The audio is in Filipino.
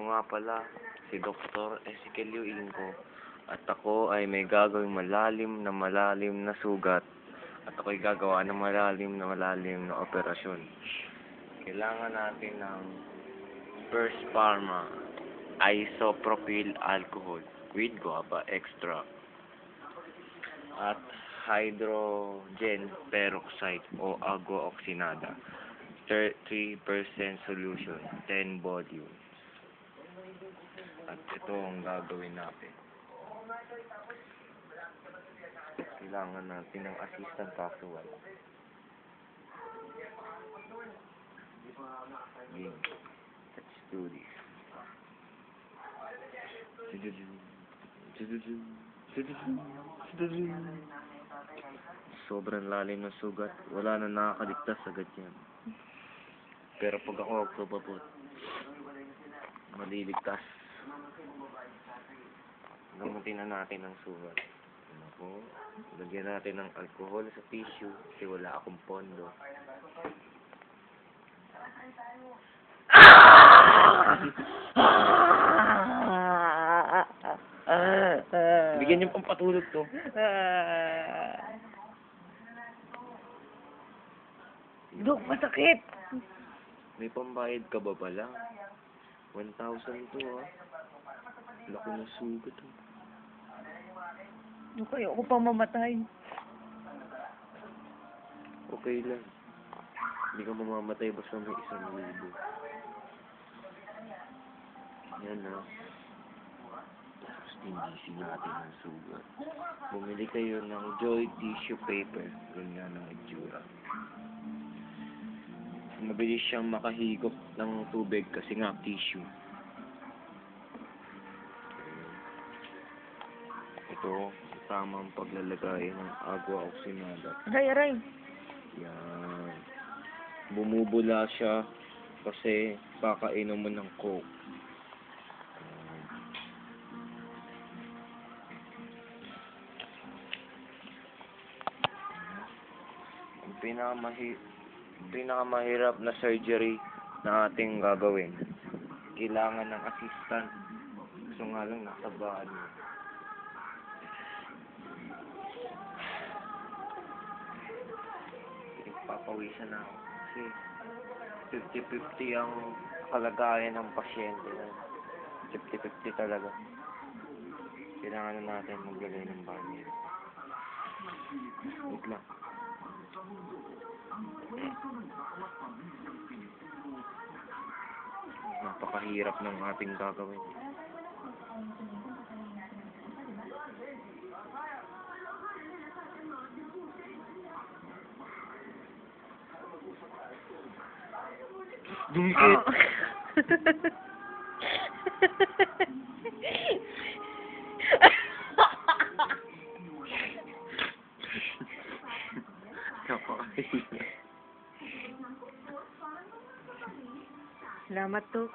nga pala, si Dr. Ezekiel Inco. At ako ay may gagawing malalim na sugat. At ako'y gagawa ng malalim na operasyon. Kailangan natin ng First Pharma isopropyl alcohol with guava extract at hydrogen peroxide o agua oxinada 3% solution, 10 volume. At ito ang gagawin natin. Kailangan natin ng assistant kaso wala. Game. Let's do this. Sobrang lalim ng sugat. Wala na nakakaligtas agad yan. Pero pag ako magpapapot, maliligtas. Gamutin na natin ang sugat. Ako, lagyan natin ng alcohol sa tissue kasi wala akong pondo. Bigyan niyo pang patulog to. Dok, masakit! May pambayad ka ba pala? 1,000 to Laki ng sugat Dok, ayoko pang mamatay. Okay lang. Hindi ka mamamatay basta may 1,000. Yan Tapos tinisin natin ang sugat. Bumili kayo ng Joy tissue paper. Ganyan ang itsura. Mabilis siyang makahigop ng tubig kasi nga tissue. Ito, tamang paglalagay ng agua oxinada. Aray! Yan. Bumubula siya kasi pakainom mo ng coke. Ang pinakamahirap na surgery na ating gagawin. Kailangan ng assistant. Gusto nga lang nasa bahay. Papawisan na ako. Kasi 50-50 ang kalagayan ng pasyente. 50-50 talaga. Kailangan na natin maglagay ng banyo. Wait lang. Napakahirap ng ating gagawin. Dumikit! Salamat, Dok.